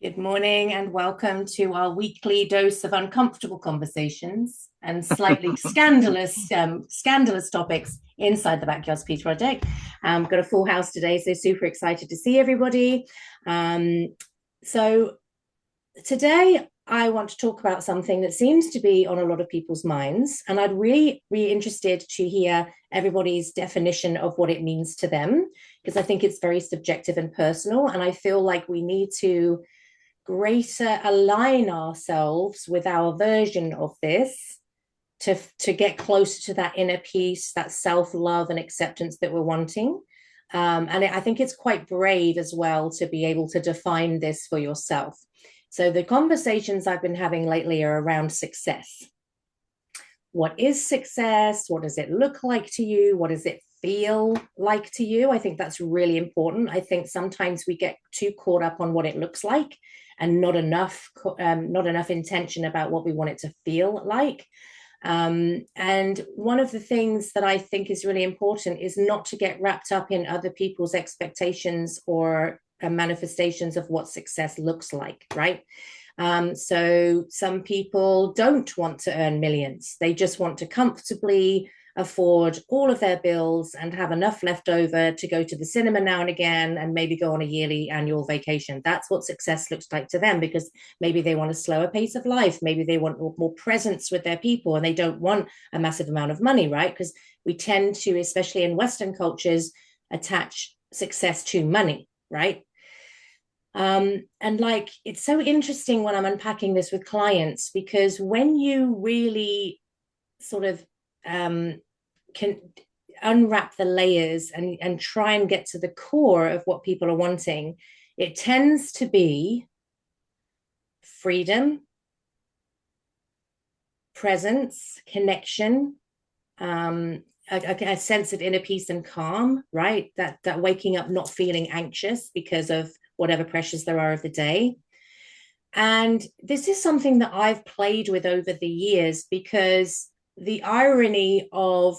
Good morning and welcome to our weekly dose of uncomfortable conversations and slightly scandalous topics inside the Backyard Peace Project. Got a full house today, so super excited to see everybody. So today I want to talk about something that seems to be on a lot of people's minds, and I'd really be interested to hear everybody's definition of what it means to them, because I think it's very subjective and personal, and I feel like we need to greater align ourselves with our version of this to get closer to that inner peace, that self-love and acceptance that we're wanting. I think it's quite brave as well to be able to define this for yourself. So the conversations I've been having lately are around success. What is success? What does it look like to you? What does it feel like to you? I think that's really important. I think sometimes we get too caught up on what it looks like and not enough intention about what we want it to feel like. And one of the things that I think is really important is not to get wrapped up in other people's expectations or manifestations of what success looks like, right? So some people don't want to earn millions. They just want to comfortably afford all of their bills and have enough left over to go to the cinema now and again and maybe go on a yearly annual vacation. That's what success looks like to them, because maybe they want a slower pace of life. Maybe they want more presence with their people and they don't want a massive amount of money, right? Because we tend to, especially in Western cultures, attach success to money, right? And like, it's so interesting when I'm unpacking this with clients, because when you really sort of can unwrap the layers and try and get to the core of what people are wanting, it tends to be freedom, presence, connection, a sense of inner peace and calm, right? That waking up not feeling anxious because of whatever pressures there are of the day. And this is something that I've played with over the years, because the irony of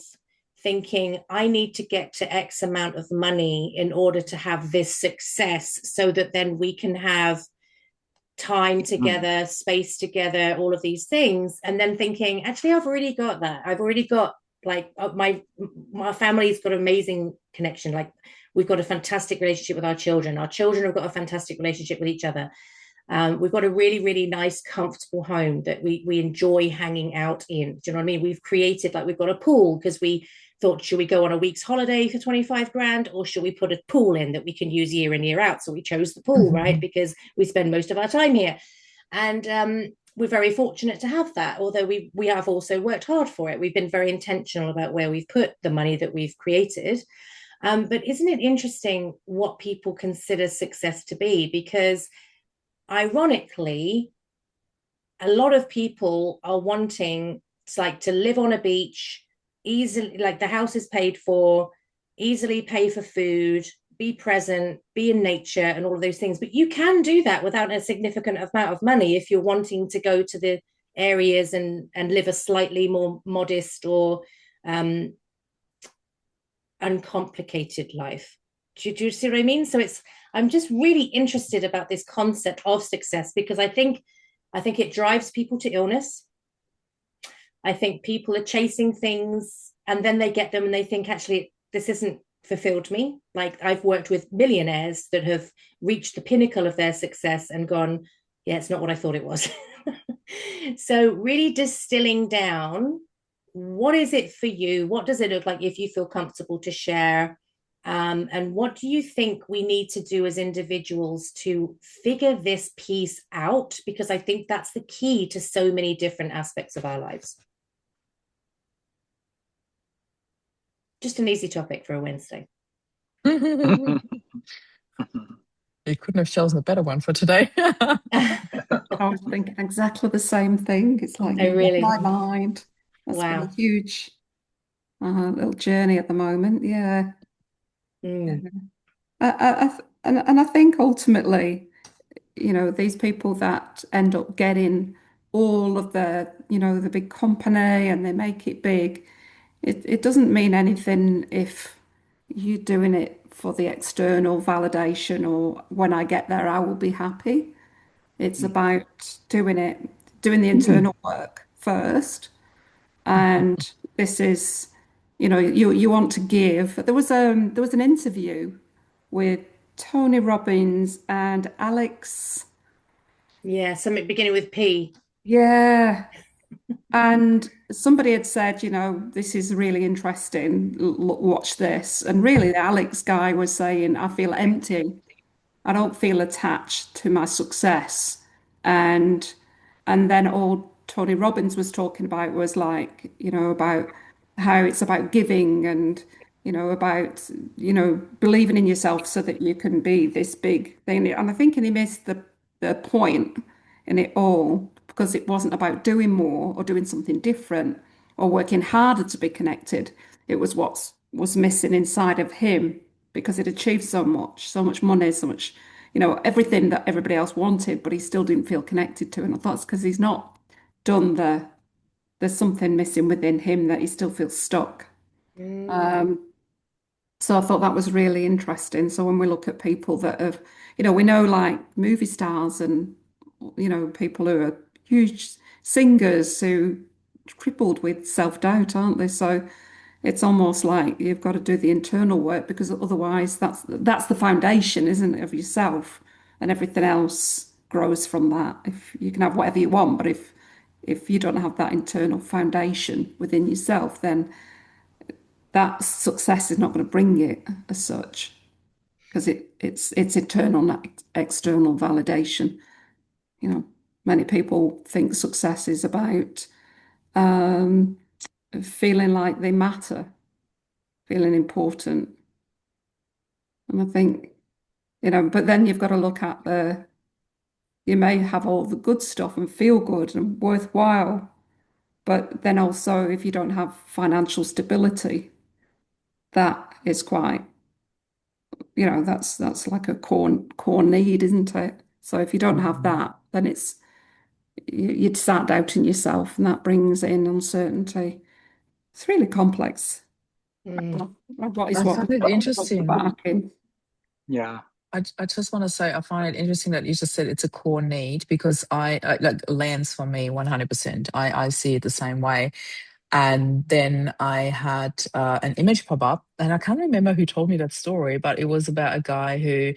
thinking I need to get to X amount of money in order to have this success so that then we can have time together, space together, all of these things. And then thinking, actually, I've already got that. I've already got like my family's got amazing connection. Like we've got a fantastic relationship with our children. Our children have got a fantastic relationship with each other. We've got a really, really nice, comfortable home that we enjoy hanging out in. Do you know what I mean? We've created, like, we've got a pool because we thought, should we go on a week's holiday for 25 grand, or should we put a pool in that we can use year in, year out? So we chose the pool, right? Because we spend most of our time here. And we're very fortunate to have that, although we have also worked hard for it. We've been very intentional about where we've put the money that we've created. But isn't it interesting what people consider success to be? Because ironically, a lot of people are wanting to live on a beach, easily, like the house is paid for, easily pay for food, be present, be in nature, and all of those things. But you can do that without a significant amount of money if you're wanting to go to the areas and live a slightly more modest or uncomplicated life. Do you see what I mean? So I'm just really interested about this concept of success, because I think it drives people to illness. I think people are chasing things and then they get them and they think, actually, this isn't fulfilled me. Like, I've worked with millionaires that have reached the pinnacle of their success and gone, yeah, it's not what I thought it was. So really distilling down, what is it for you? What does it look like, if you feel comfortable to share? And what do you think we need to do as individuals to figure this piece out? Because I think that's the key to so many different aspects of our lives. Just an easy topic for a Wednesday. You couldn't have chosen a better one for today. I was thinking exactly the same thing. It's like Oh, really? my mind. That's been Wow. a huge little journey at the moment. Yeah. Mm. And I think ultimately, these people that end up getting all of the big company and they make it big, it doesn't mean anything if you're doing it for the external validation or when I get there, I will be happy. It's about doing the internal work first. And this is, you want to give. There was an interview with Tony Robbins and Alex. Yeah, something beginning with P. Yeah. And somebody had said, this is really interesting. Watch this. And really, the Alex guy was saying, I feel empty. I don't feel attached to my success. And then all Tony Robbins was talking about was like, about how it's about giving and, about, believing in yourself so that you can be this big thing. And I think he missed the point in it all because it wasn't about doing more or doing something different or working harder to be connected. It was what was missing inside of him because he'd achieved so much money, so much, everything that everybody else wanted, but he still didn't feel connected to. And I thought it's because he's not done there's something missing within him that he still feels stuck. Um, so I thought that was really interesting. So when we look at people that have, we know like movie stars and, people who are huge singers who crippled with self-doubt, aren't they? So it's almost like you've got to do the internal work because otherwise that's the foundation, isn't it, of yourself, and everything else grows from that. If you can have whatever you want, but if you don't have that internal foundation within yourself, then that success is not going to bring it as such because it's internal, not external validation. Many people think success is about um, feeling like they matter, feeling important. And I think, but then you've got to look at you may have all the good stuff and feel good and worthwhile, but then also if you don't have financial stability, that is quite, that's like a core need, isn't it? So if you don't have that, then you'd start doubting yourself, and that brings in uncertainty. It's really complex. What is I what find it interesting. barking? Yeah. I just want to say I find it interesting that you just said it's a core need because I like lands for me 100%. I see it the same way. And then I had an image pop up, and I can't remember who told me that story, but it was about a guy who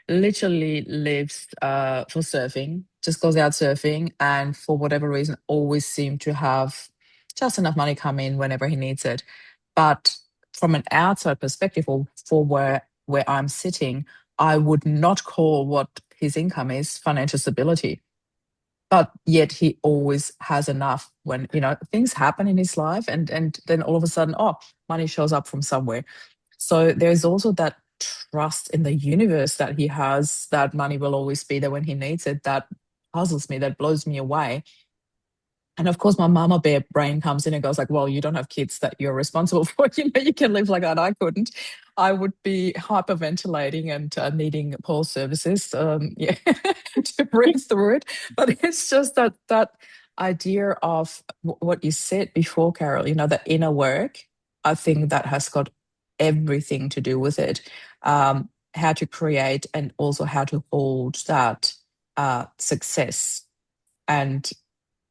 literally lives for surfing, just goes out surfing, and for whatever reason, always seemed to have just enough money come in whenever he needs it. But from an outside perspective, or for where I'm sitting, I would not call what his income is financial stability, but yet he always has enough when things happen in his life, and then all of a sudden, oh, money shows up from somewhere. So there's also that trust in the universe that he has, that money will always be there when he needs it, that puzzles me, that blows me away. And of course, my mama bear brain comes in and goes like, well, you don't have kids that you're responsible for. You can live like that. I couldn't. I would be hyperventilating and needing Paul's services, yeah, to breathe through it. But it's just that idea of what you said before, Carol, the inner work. I think that has got everything to do with it. How to create and also how to hold that success. And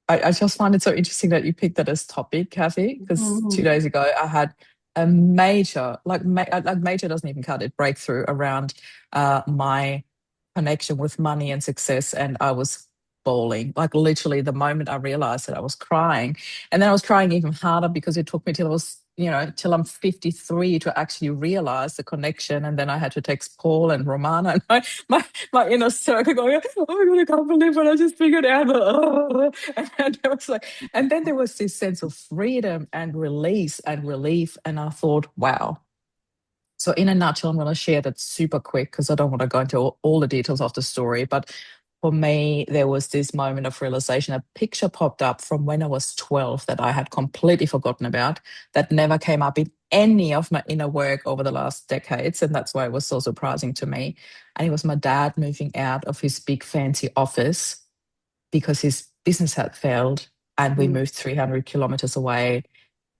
I just find it so interesting that you picked that as topic, Cathy, because 2 days ago I had a major, major doesn't even cut it, breakthrough around my connection with money and success. And I was bawling, like literally the moment I realized it, I was crying. And then I was crying even harder because it took me till I was, till I'm 53 to actually realize the connection. And then I had to text Paul and Romana and my inner circle going, oh my God, I can't believe what I just figured out. And it was like, and then there was this sense of freedom and release and relief. And I thought, wow. So in a nutshell, I'm going to share that super quick because I don't want to go into all the details of the story. But for me, there was this moment of realization. A picture popped up from when I was 12 that I had completely forgotten about, that never came up in any of my inner work over the last decades. And that's why it was so surprising to me. And it was my dad moving out of his big fancy office because his business had failed and we moved 300 kilometers away.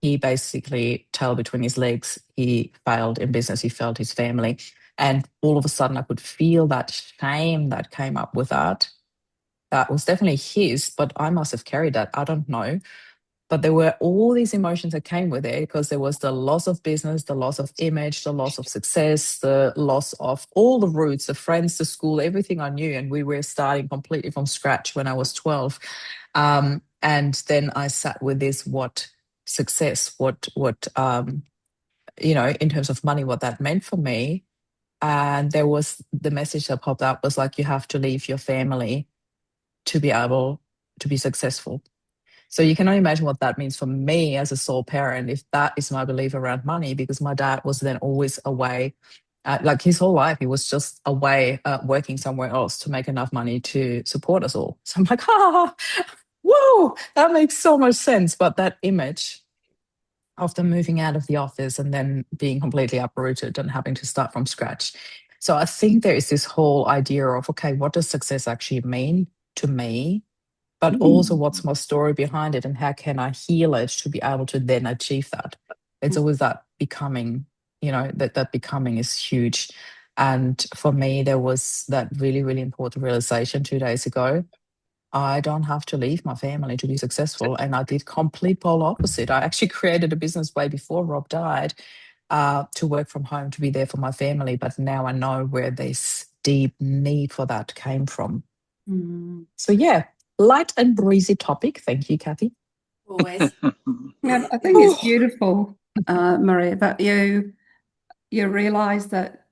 He basically, tail between his legs, he failed in business, he failed his family. And all of a sudden I could feel that shame that came up with that. that was definitely his, but I must have carried that. I don't know. But there were all these emotions that came with it, because there was the loss of business, the loss of image, the loss of success, the loss of all the roots, the friends, the school, everything I knew. And we were starting completely from scratch when I was 12. And then I sat with this, what success, in terms of money, what that meant for me. And there was the message that popped up was like, you have to leave your family to be able to be successful. So you can only imagine what that means for me as a sole parent, if that is my belief around money, because my dad was then always away. Like his whole life, he was just away working somewhere else to make enough money to support us all. So I'm like, whoa, that makes so much sense. But that image after moving out of the office and then being completely uprooted and having to start from scratch. So I think there is this whole idea of, okay, what does success actually mean to me? But also what's my story behind it, and how can I heal it to be able to then achieve that? It's always that becoming, that becoming is huge. And for me, there was that really, really important realization 2 days ago. I don't have to leave my family to be successful. And I did complete pole opposite. I actually created a business way before Rob died, to work from home, to be there for my family. But now I know where this deep need for that came from. So yeah, light and breezy topic. Thank you, Cathy. Always. Yeah, I think it's beautiful, Maria, that you realise that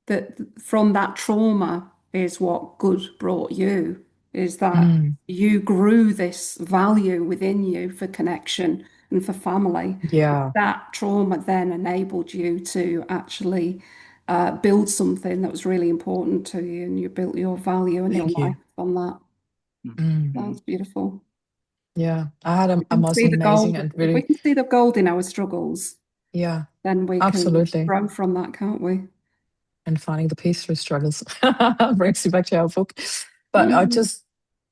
that from that trauma is what good brought you, is that you grew this value within you for connection and for family. Yeah. That trauma then enabled you to actually build something that was really important to you, and you built your value and your Thank you. life on that. That's beautiful. Yeah, I had a can most see the amazing gold. and If we really, can see the gold in our struggles, yeah, then we can absolutely. grow from that, can't we? And finding the peace through struggles brings you back to our book. But I just,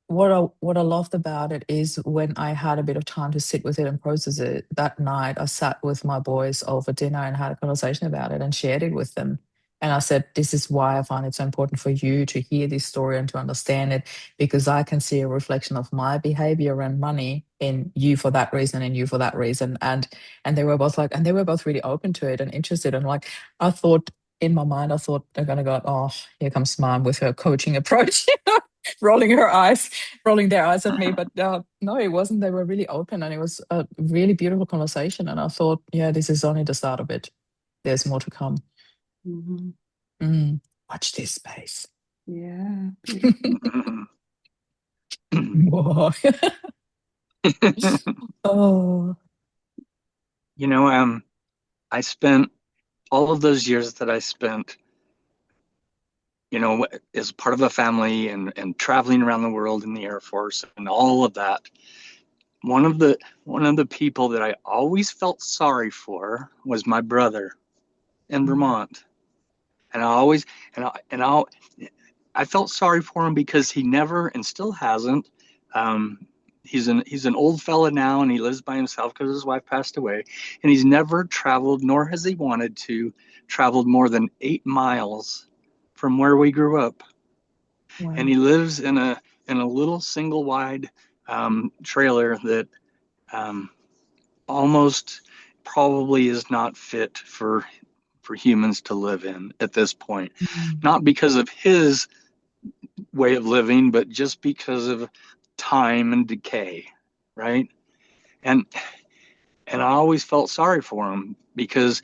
what I loved about it is when I had a bit of time to sit with it and process it, that night I sat with my boys over dinner and had a conversation about it and shared it with them. And I said, this is why I find it so important for you to hear this story and to understand it, because I can see a reflection of my behavior around money in you for that reason and you for that reason. And they were both like, and they were both really open to it and interested. And like, I thought, in my mind, I thought they're going to go, oh, here comes Mom with her coaching approach, rolling their eyes at me. But no, it wasn't. They were really open, and it was a really beautiful conversation. And I thought, yeah, this is only the start of it. There's more to come. Watch this space. Yeah, beautiful. Whoa. Oh. I spent all of those years that I spent, as part of a family and traveling around the world in the Air Force and all of that. One of the people that I always felt sorry for was my brother in Vermont. And I felt sorry for him because he never, and still hasn't. He's an old fella now, and he lives by himself because his wife passed away. And he's never traveled, nor has he wanted to traveled more than 8 miles from where we grew up. Wow. And he lives in a little single wide trailer that almost probably is not fit for humans to live in at this point. Not because of his way of living, but just because of time and decay, right? And I always felt sorry for him, because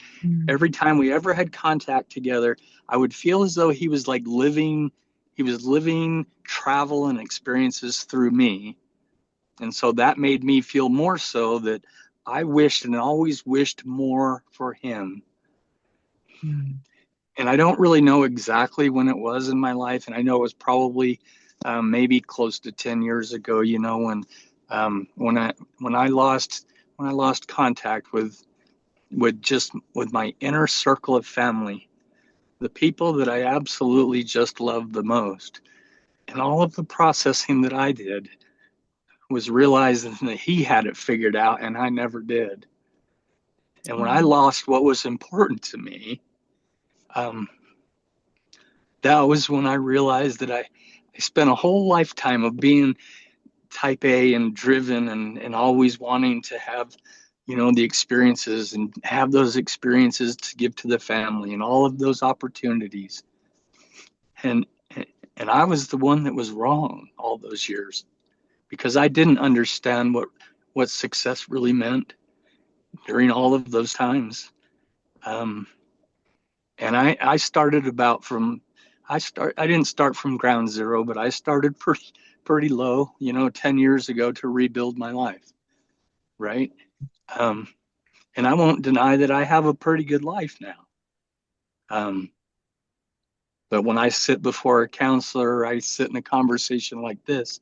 every time we ever had contact together, I would feel as though he was living travel and experiences through me. And so that made me feel more so that I wished and always wished more for him. And I don't really know exactly when it was in my life. And I know it was probably maybe close to 10 years ago, when I lost contact with my inner circle of family, the people that I absolutely just loved the most. And all of the processing that I did was realizing that he had it figured out and I never did. And when I lost what was important to me, that was when I realized that spent a whole lifetime of being type A and driven and always wanting to have, the experiences and have those experiences to give to the family and all of those opportunities. And I was the one that was wrong all those years because I didn't understand what success really meant during all of those times. And I started I didn't start from ground zero, but I started pretty low, 10 years ago to rebuild my life. Right. And I won't deny that I have a pretty good life now. But when I sit before a counselor, I sit in a conversation like this,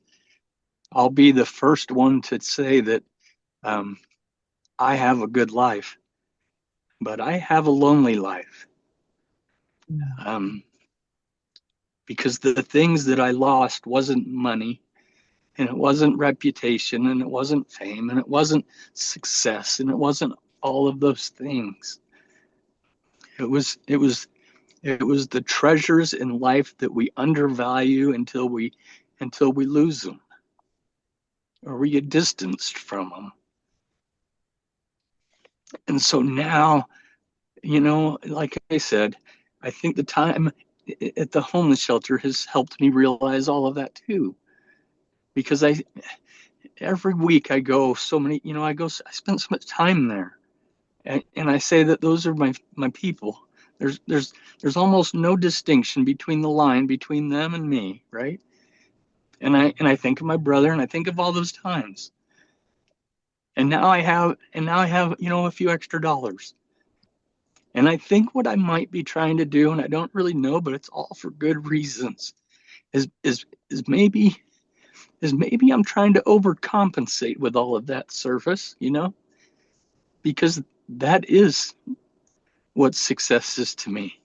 I'll be the first one to say that I have a good life, but I have a lonely life. Because the things that I lost wasn't money, and it wasn't reputation, and it wasn't fame, and it wasn't success, and it wasn't all of those things. It was the treasures in life that we undervalue until we lose them or we get distanced from them. And so now, like I said, I think the time at the homeless shelter has helped me realize all of that too. Because every week I go I spend so much time there. And I say that those are my people. There's almost no distinction between the line between them and me, right? And I think of my brother, and I think of all those times. And now I have a few extra dollars. And I think what I might be trying to do, and I don't really know, but it's all for good reasons, is maybe I'm trying to overcompensate with all of that service, because that is what success is to me.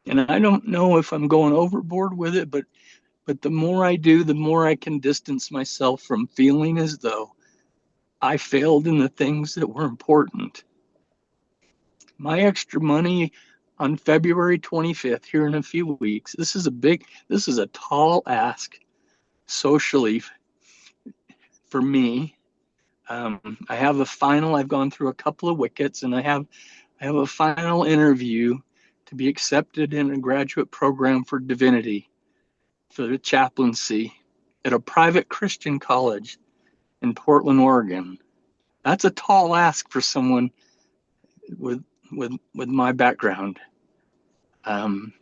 And I don't know if I'm going overboard with it, but the more I do, the more I can distance myself from feeling as though I failed in the things that were important. My extra money on February 25th, here in a few weeks, this is a tall ask socially for me. I have a final, I've gone through a couple of wickets, and I have a final interview to be accepted in a graduate program for divinity, for the chaplaincy at a private Christian college in Portland, Oregon. That's a tall ask for someone with my background. And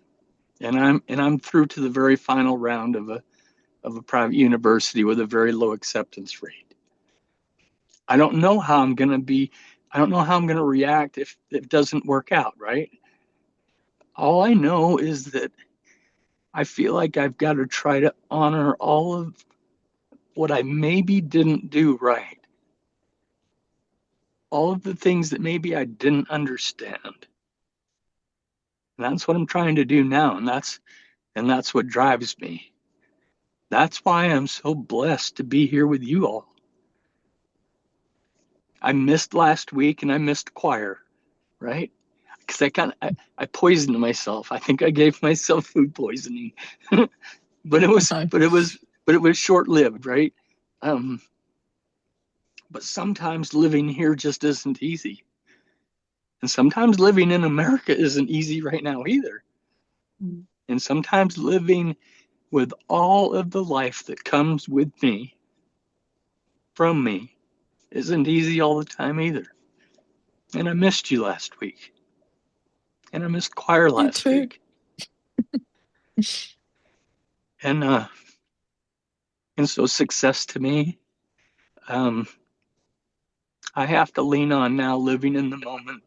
I'm through to the very final round of a private university with a very low acceptance rate. I don't know how I'm going to react if it doesn't work out, right? All I know is that I feel like I've got to try to honor all of what I maybe didn't do right. All of the things that maybe I didn't understand. And that's what I'm trying to do now. And that's what drives me. That's why I'm so blessed to be here with you all. I missed last week, and I missed choir, right? Because I poisoned myself. I think I gave myself food poisoning, but it was short-lived, right? But sometimes living here just isn't easy, and sometimes living in America isn't easy right now either. And sometimes living with all of the life that comes with me, from me, isn't easy all the time either. And I missed you last week. And I missed choir last week. And so success to me, I have to lean on now, living in the moment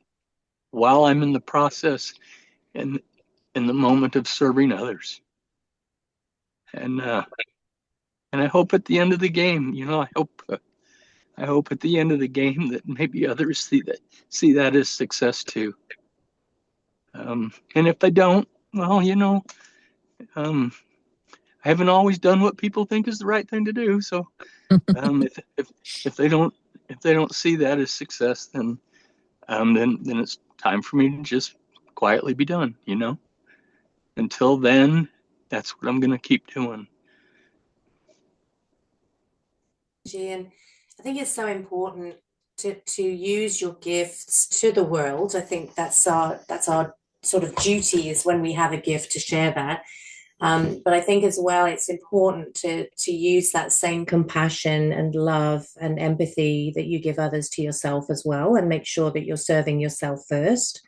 while I'm in the process and in the moment of serving others. And I hope at the end of the game, I hope at the end of the game that maybe others see that as success too. And if they don't, well, I haven't always done what people think is the right thing to do. So if they don't see that as success, then it's time for me to just quietly be done. Until then, that's what I'm going to keep doing. And I think it's so important to use your gifts to the world. I think that's our sort of duty, is when we have a gift to share that. But I think as well, it's important to use that same compassion and love and empathy that you give others to yourself as well, and make sure that you're serving yourself first.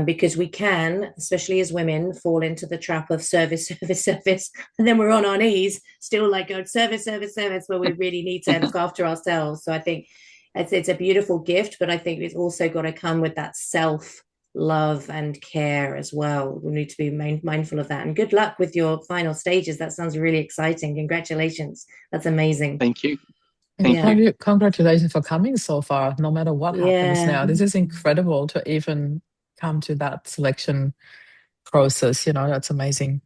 Because we can, especially as women, fall into the trap of service, service, service, and then we're on our knees, still like going service, service, service, where we really need to look after ourselves. So I think it's a beautiful gift, but I think it's also got to come with that self-love and care as well. We need to be mindful of that. And good luck with your final stages. That sounds really exciting. Congratulations. That's amazing. Thank you. Thank you. Congratulations for coming so far, no matter what happens now. This is incredible to even come to that selection process. That's amazing.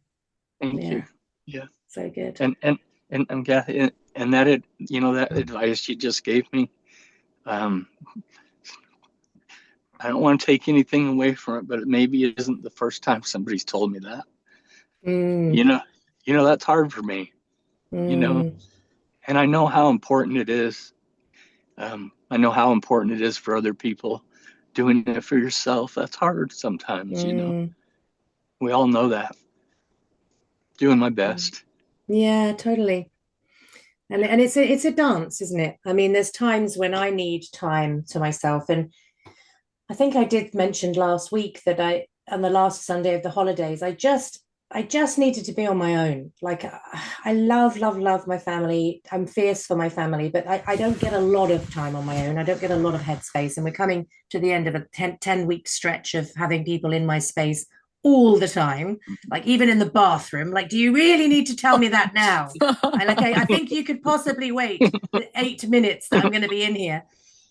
Thank you. Yeah. So good. And Cathy, and that that advice you just gave me, I don't want to take anything away from it, but maybe it isn't the first time somebody's told me that. That's hard for me. And I know how important it is. I know how important it is for other people. Doing it for yourself, that's hard sometimes. We all know that. Doing my best. Yeah, totally. And it's a dance, isn't it? I mean, there's times when I need time to myself, and I think I did mention last week that on the last Sunday of the holidays, I just needed to be on my own. Like, I love my family. I'm fierce for my family, but I don't get a lot of time on my own. I don't get a lot of headspace. And we're coming to the end of a 10-week stretch of having people in my space all the time, like even in the bathroom. Like, do you really need to tell me that now? I think you could possibly wait the 8 minutes that I'm going to be in here.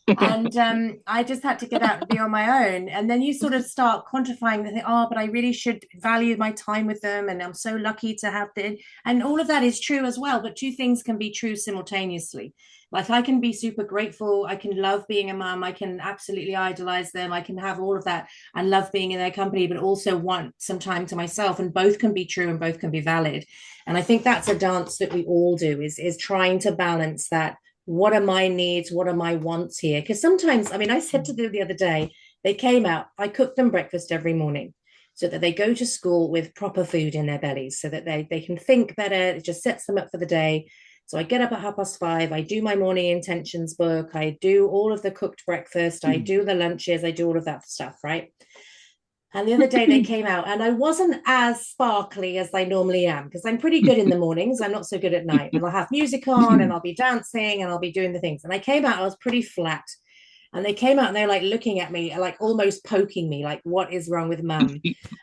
And I just had to get out and be on my own. And then you sort of start quantifying the thing, but I really should value my time with them, and I'm so lucky to have the, and all of that is true as well, but two things can be true simultaneously. Like, I can be super grateful, I can love being a mum, I can absolutely idolize them, I can have all of that and love being in their company, but also want some time to myself, and both can be true and both can be valid. And I think that's a dance that we all do, is trying to balance that. What are my needs? What are my wants here? Because sometimes, I mean, I said to them the other day, they came out, I cook them breakfast every morning so that they go to school with proper food in their bellies, so that they can think better. It just sets them up for the day. So I get up at 5:30, I do my morning intentions book, I do all of the cooked breakfast, I do the lunches, I do all of that stuff, right? And the other day they came out, and I wasn't as sparkly as I normally am, because I'm pretty good in the mornings. I'm not so good at night. And I'll have music on, and I'll be dancing, and I'll be doing the things. And I came out, I was pretty flat. And they came out, and they're like looking at me, like almost poking me, like, what is wrong with mum?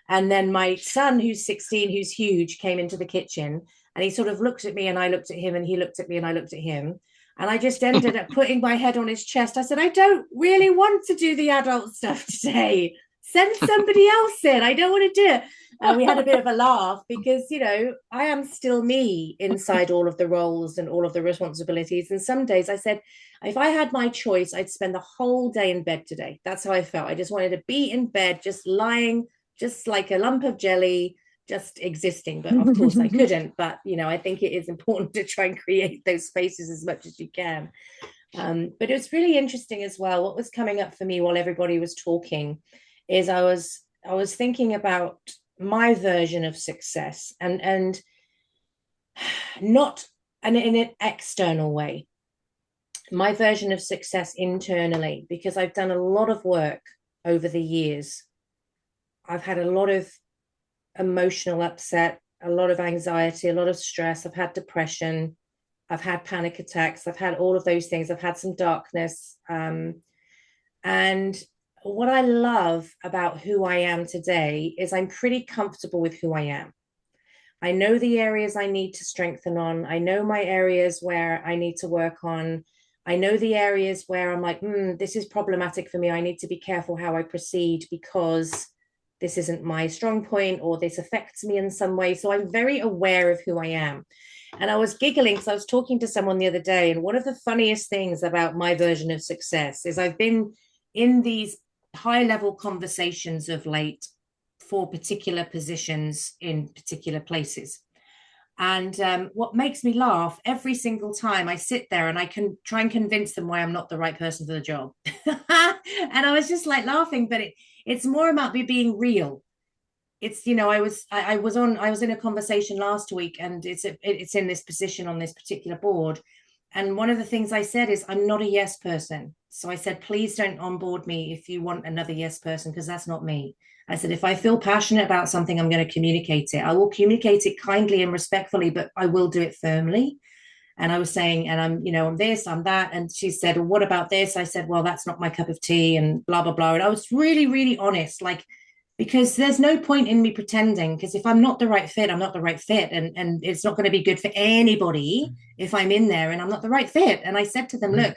And then my son, who's 16, who's huge, came into the kitchen, and he sort of looked at me, and I looked at him, and he looked at me, and I looked at him. And I just ended up putting my head on his chest. I said, I don't really want to do the adult stuff today. Send somebody else in. I don't want to do it. And we had a bit of a laugh, because, I am still me inside all of the roles and all of the responsibilities. And some days I said, if I had my choice, I'd spend the whole day in bed today. That's how I felt. I just wanted to be in bed, just lying, just like a lump of jelly, just existing. But of course I couldn't. But, I think it is important to try and create those spaces as much as you can. But it was really interesting as well. What was coming up for me while everybody was talking is I was thinking about my version of success, and not in an external way, my version of success internally, because I've done a lot of work over the years. I've had a lot of emotional upset, a lot of anxiety, a lot of stress. I've had depression, I've had panic attacks, I've had all of those things. I've had some darkness, and what I love about who I am today is I'm pretty comfortable with who I am. I know the areas I need to strengthen on. I know my areas where I need to work on. I know the areas where I'm like, this is problematic for me. I need to be careful how I proceed, because this isn't my strong point, or this affects me in some way. So I'm very aware of who I am. And I was giggling because I was talking to someone the other day, and one of the funniest things about my version of success is I've been in these high-level conversations of late for particular positions in particular places. And what makes me laugh every single time I sit there and I can try and convince them why I'm not the right person for the job. And I was just like laughing, but it's more about me being real. It's, you know, I was in a conversation last week, and it's in this position on this particular board. And one of the things I said is, I'm not a yes person. So I said, please don't onboard me if you want another yes person, because that's not me. I said, if I feel passionate about something, I'm going to communicate it. I will communicate it kindly and respectfully, but I will do it firmly. And I was saying, and I'm, you know, I'm this, I'm that. And she said, well, what about this? I said, well, that's not my cup of tea, and blah, blah, blah. And I was really, really honest, like, because there's no point in me pretending, because if I'm not the right fit, I'm not the right fit. And it's not going to be good for anybody if I'm in there and I'm not the right fit. And I said to them, look,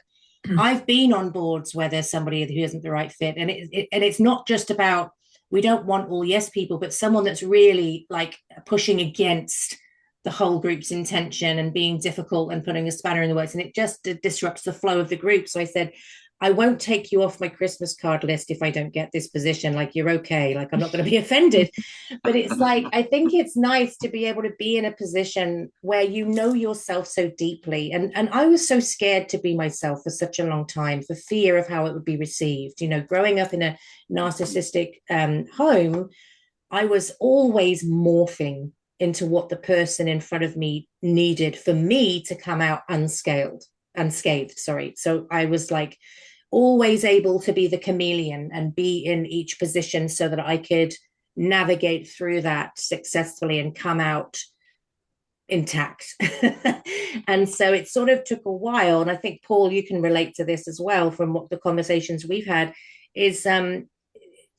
I've been on boards where there's somebody who isn't the right fit. And it's not just about, we don't want all yes people, but someone that's really like pushing against the whole group's intention and being difficult and putting a spanner in the works. And it just disrupts the flow of the group. So I said, I won't take you off my Christmas card list if I don't get this position. Like, you're okay. Like, I'm not going to be offended. But it's like, I think it's nice to be able to be in a position where you know yourself so deeply. And I was so scared to be myself for such a long time, for fear of how it would be received. You know, growing up in a narcissistic home, I was always morphing into what the person in front of me needed for me to come out unscathed. So I was like, always able to be the chameleon and be in each position so that I could navigate through that successfully and come out intact. And so it sort of took a while. And I think, Paul, you can relate to this as well from what the conversations we've had, is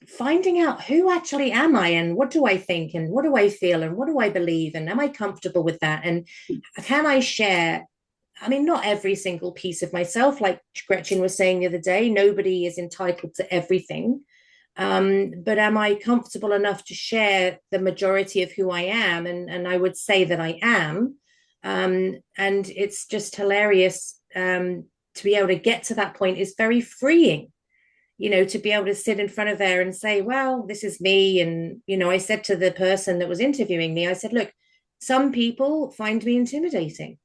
finding out who actually am I, and what do I think, and what do I feel, and what do I believe, and am I comfortable with that, and can I share? I mean, not every single piece of myself, like Gretchen was saying the other day, nobody is entitled to everything. But am I comfortable enough to share the majority of who I am? And I would say that I am. And it's just hilarious to be able to get to that point is very freeing, you know, to be able to sit in front of there and say, well, this is me. And, you know, I said to the person that was interviewing me, I said, look, some people find me intimidating.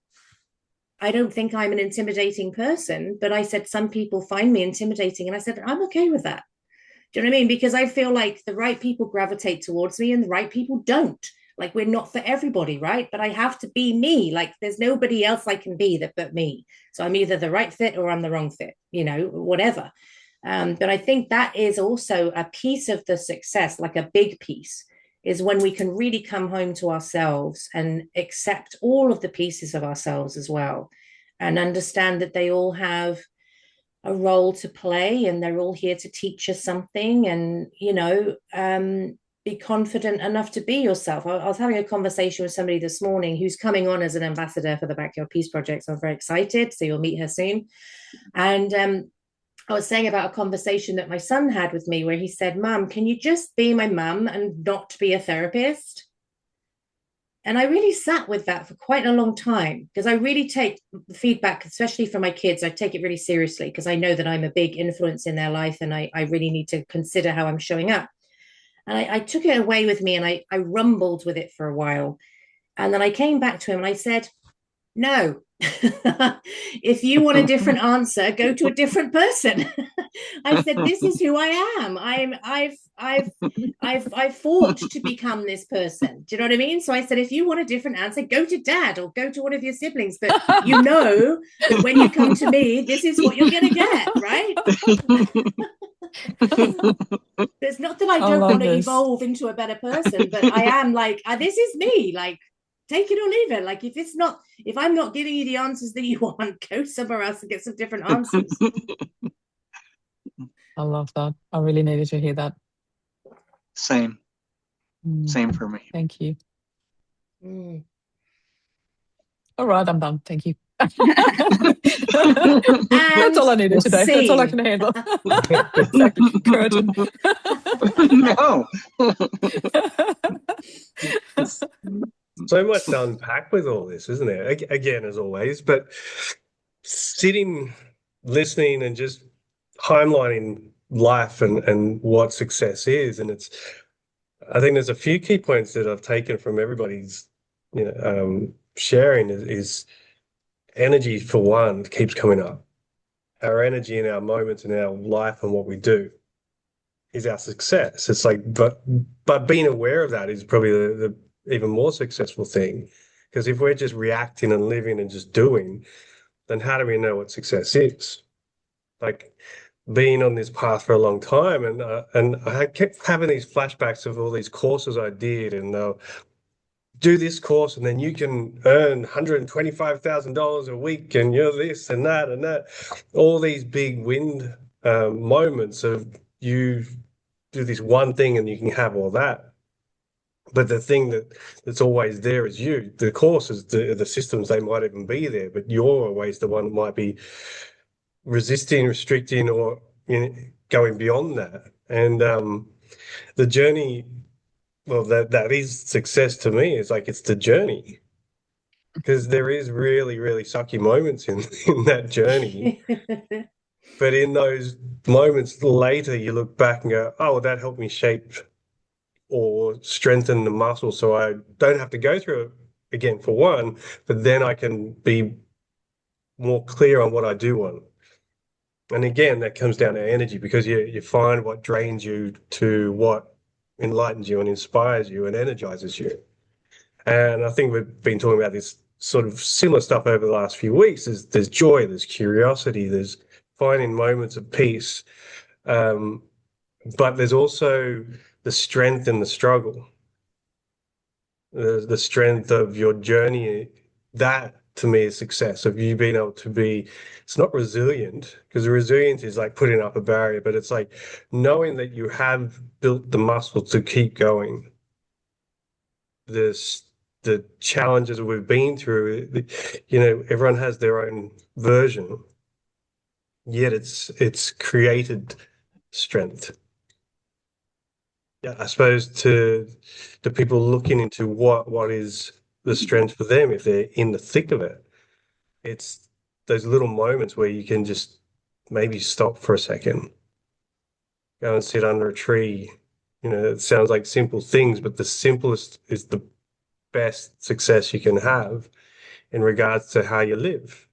I don't think I'm an intimidating person, but I said, some people find me intimidating. And I said, I'm okay with that. Do you know what I mean? Because I feel like the right people gravitate towards me and the right people don't. Like, we're not for everybody, right? But I have to be me. Like, there's nobody else I can be but me. So I'm either the right fit or I'm the wrong fit, you know, whatever. But I think that is also a piece of the success, like a big piece, is when we can really come home to ourselves and accept all of the pieces of ourselves as well, and understand that they all have a role to play and they're all here to teach us something. And, you know, be confident enough to be yourself. I was having a conversation with somebody this morning who's coming on as an ambassador for the Backyard Peace Project. So I'm very excited. So you'll meet her soon. And I was saying about a conversation that my son had with me where he said, Mum, can you just be my mum and not be a therapist? And I really sat with that for quite a long time, because I really take feedback, especially from my kids. I take it really seriously because I know that I'm a big influence in their life, and I really need to consider how I'm showing up. And I took it away with me, and I rumbled with it for a while. And then I came back to him and I said, no, if you want a different answer, go to a different person. I said, this is who I am. I've fought to become this person. Do you know what I mean? So I said, if you want a different answer, go to Dad or go to one of your siblings. But you know that when you come to me, this is what you're going to get, right? There's not that I don't want to evolve into a better person, but I am like, this is me. Like, take it or leave it. Like, if I'm not giving you the answers that you want, go somewhere else and get some different answers. I love that. I really needed to hear that. Same for me. Thank you. All right, I'm done. Thank you. That's all I needed today. That's all I can handle. Exactly. Curtain. No. So much to unpack with all this, isn't there? Again, as always, but sitting, listening, and just timelining life and what success is. And I think there's a few key points that I've taken from everybody's, sharing is energy, for one, keeps coming up. Our energy in our moments in our life and what we do is our success. It's like, but being aware of that is probably the even more successful thing. Because if we're just reacting and living and just doing, then how do we know what success is? Like, being on this path for a long time, and I kept having these flashbacks of all these courses I did, and do this course, and then you can earn $125,000 a week, and you're this and that and that. All these big win moments of you do this one thing and you can have all that. But the thing that's always there is you. The courses, the systems, they might even be there, but you're always the one that might be resisting, restricting, or going beyond that. And the journey, well, that is success to me. It's like, it's the journey, because there is really, really sucky moments in that journey. But in those moments later, you look back and go, oh, well, that helped me shape or strengthen the muscle, so I don't have to go through it again, for one, but then I can be more clear on what I do want. And again, that comes down to energy, because you find what drains you to what enlightens you and inspires you and energizes you. And I think we've been talking about this sort of similar stuff over the last few weeks. There's joy, there's curiosity, there's finding moments of peace. But there's also the strength in the struggle, the strength of your journey. That, to me, is success. Of you being able to be, it's not resilient, because resilience is like putting up a barrier, but it's like knowing that you have built the muscle to keep going. The challenges we've been through, everyone has their own version, yet it's created strength. Yeah, I suppose to the people looking into what is the strength for them, if they're in the thick of it, it's those little moments where you can just maybe stop for a second, go and sit under a tree. It sounds like simple things, but the simplest is the best success you can have in regards to how you live.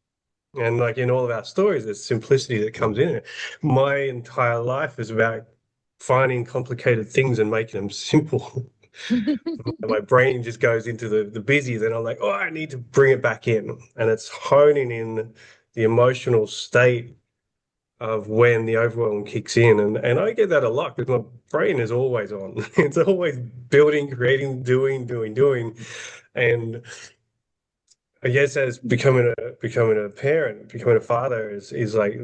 And like in all of our stories, there's simplicity that comes in it. My entire life is about finding complicated things and making them simple. My brain just goes into the busy, then I'm like, oh, I need to bring it back in. And it's honing in the emotional state of when the overwhelm kicks in. And I get that a lot, because my brain is always on. It's always building, creating, doing. And I guess as becoming a parent, becoming a father is like,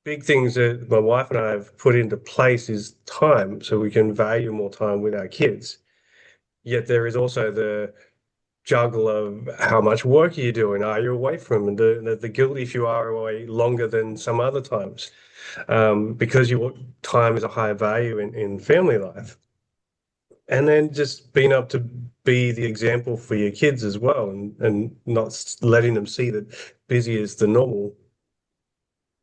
big things that my wife and I have put into place is time, so we can value more time with our kids. Yet there is also the juggle of how much work are you doing? Are you away from them? And the guilt if you are away longer than some other times, because your time is a higher value in family life. And then just being able to be the example for your kids as well, and not letting them see that busy is the normal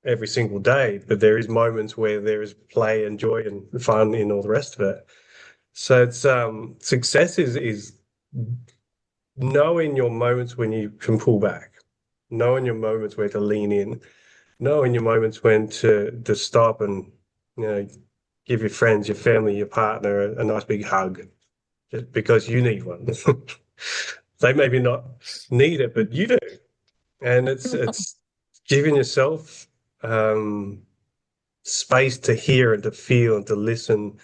every single day, but there is moments where there is play and joy and fun in all the rest of it. So it's success is knowing your moments when you can pull back, knowing your moments where to lean in, knowing your moments when to stop and give your friends, your family, your partner a nice big hug, just because you need one. They maybe not need it, but you do. And it's giving yourself space to hear and to feel and to listen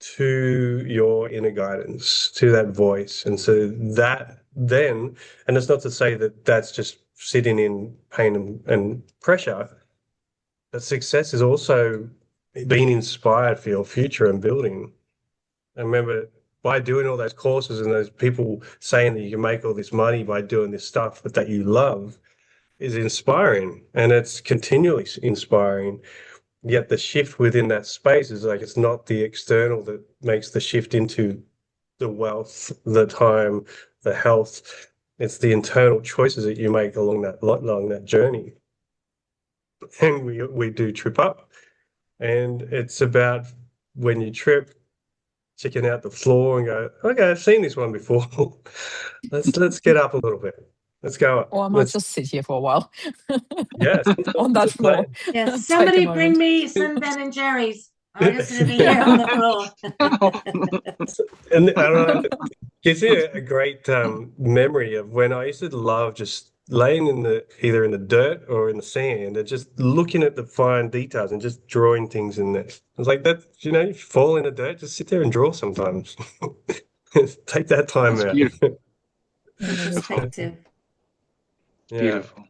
to your inner guidance, to that voice. And so that then, and it's not to say that that's just sitting in pain and pressure, but success is also being inspired for your future and building. And remember, by doing all those courses and those people saying that you can make all this money by doing this stuff that you love is inspiring, and it's continually inspiring. Yet the shift within that space is like, it's not the external that makes the shift into the wealth, the time, the health. It's the internal choices that you make along that journey. And we do trip up, and it's about, when you trip, checking out the floor and go, okay, I've seen this one before. Let's get up a little bit. Let's go up. Or I might just sit here for a while. Yeah, On that just play. floor. Yeah, Take a somebody bring moment. me some Ben and Jerry's. I'm just going to be here on the floor. And I don't know, it gives me a great memory of when I used to love just laying either in the dirt or in the sand and just looking at the fine details and just drawing things in there. It's like that, if you fall in the dirt, just sit there and draw sometimes. Take that time That's out. beautiful. Some perspective. Yeah. Beautiful.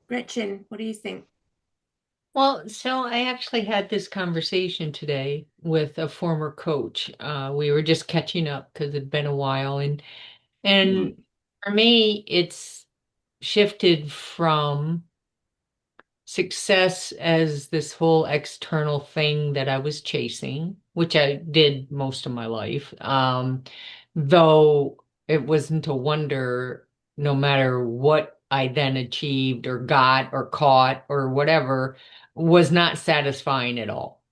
Gretchen, what do you think? Well, so I actually had this conversation today with a former coach. We were just catching up because it'd been a while, and for me, it's shifted from success as this whole external thing that I was chasing, which I did most of my life. Though it wasn't a wonder, no matter what I then achieved or got or caught or whatever, was not satisfying at all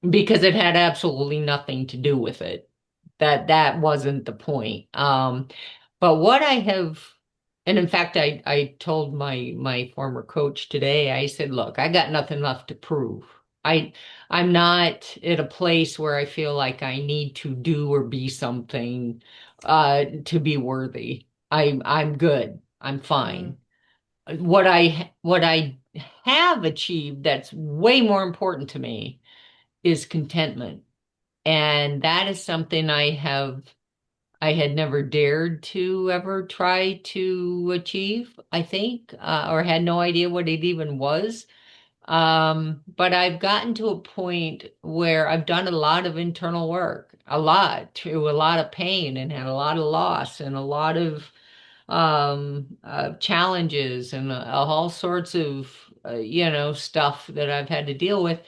because it had absolutely nothing to do with it. That wasn't the point. But what I have, and in fact, I told my former coach today, I said, look, I got nothing left to prove. I'm not at a place where I feel like I need to do or be something to be worthy. I'm good. I'm fine. What I have achieved that's way more important to me is contentment. And that is something I had never dared to ever try to achieve, I think, or had no idea what it even was. But I've gotten to a point where I've done a lot of internal work, a lot, through a lot of pain and had a lot of loss and a lot of challenges and all sorts of, stuff that I've had to deal with.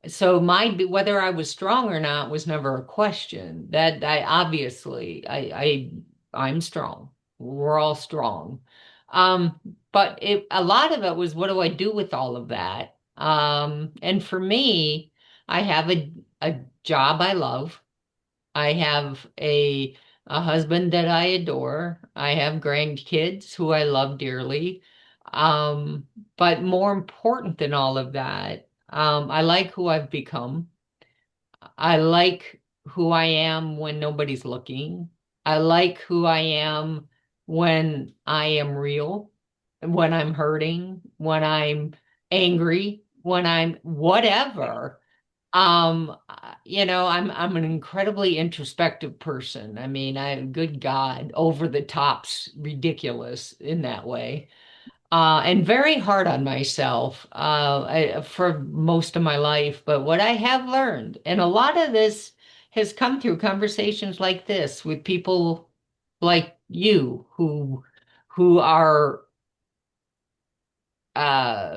So whether I was strong or not was never a question. That I obviously I'm strong. We're all strong. Um, but a lot of it was, what do I do with all of that? And for me, I have a job I love. I have a husband that I adore. I have grandkids who I love dearly. Um, but more important than all of that, I like who I've become. I like who I am when nobody's looking. I like who I am when I am real, when I'm hurting, when I'm angry, when I'm whatever. I'm an incredibly introspective person. I mean, good God, over the top's ridiculous in that way. And very hard on myself for most of my life. But what I have learned, and a lot of this has come through conversations like this with people like you who are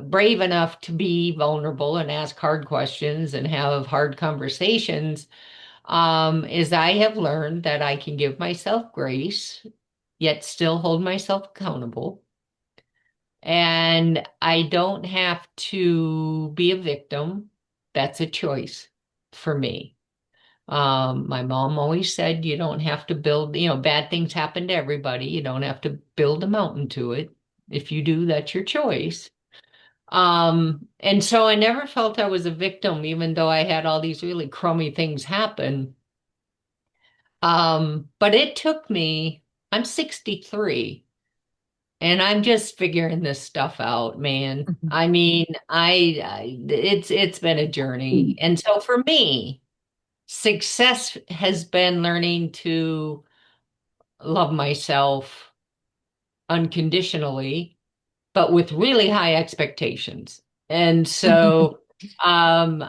brave enough to be vulnerable and ask hard questions and have hard conversations, is I have learned that I can give myself grace, yet still hold myself accountable. And I don't have to be a victim. That's a choice for me. My mom always said you don't have to build, bad things happen to everybody. You don't have to build a mountain to it. If you do, that's your choice. And so I never felt I was a victim, even though I had all these really crummy things happen. But it took me, I'm 63. And I'm just figuring this stuff out, man. I mean, it's been a journey. And so for me, success has been learning to love myself unconditionally, but with really high expectations. And so I'm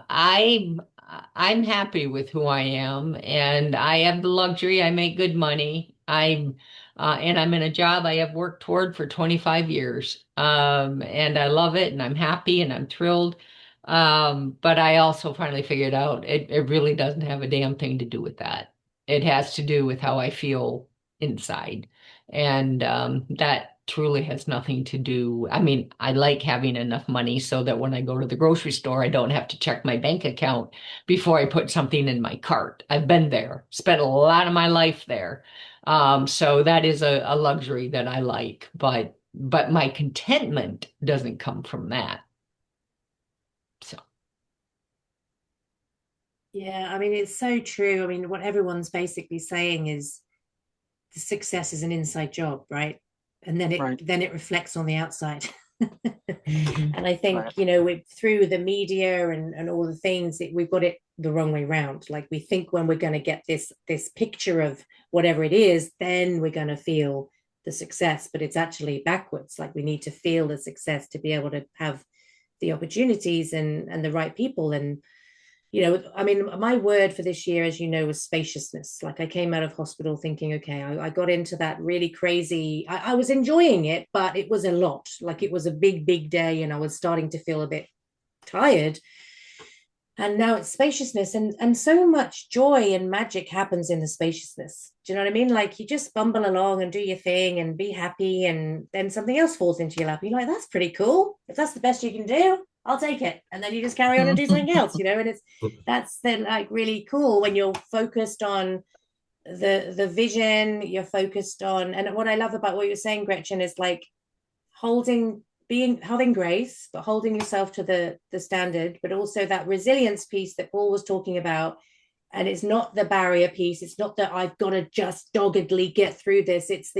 happy with who I am, and I have the luxury. I make good money. And I'm in a job I have worked toward for 25 years. And I love it, and I'm happy, and I'm thrilled. But I also finally figured out it really doesn't have a damn thing to do with that. It has to do with how I feel inside. And truly has nothing to do. I mean, I like having enough money so that when I go to the grocery store, I don't have to check my bank account before I put something in my cart. I've been there, spent a lot of my life there. So that is a luxury that I like, but my contentment doesn't come from that. So. Yeah, I mean, it's so true. I mean, what everyone's basically saying is the success is an inside job, right? And then it reflects on the outside. And I think, through the media and all the things, we've got it the wrong way around. Like, we think when we're going to get this picture of whatever it is, then we're going to feel the success, but it's actually backwards. Like, we need to feel the success to be able to have the opportunities and the right people. And I mean, my word for this year, as you know, was spaciousness. Like, I came out of hospital thinking, okay, I got into that really crazy, I was enjoying it, but it was a lot. Like, it was a big, big day, and I was starting to feel a bit tired. And now it's spaciousness, and so much joy and magic happens in the spaciousness. Do you know what I mean? Like, you just bumble along and do your thing and be happy, and then something else falls into your lap. You're like, that's pretty cool. If that's the best you can do, I'll take it. And then you just carry on and do something else, and that's then like really cool when you're focused on the vision, you're focused on. And what I love about what you're saying, Gretchen, is like having grace, but holding yourself to the standard, but also that resilience piece that Paul was talking about. And it's not the barrier piece. It's not that I've got to just doggedly get through this. It's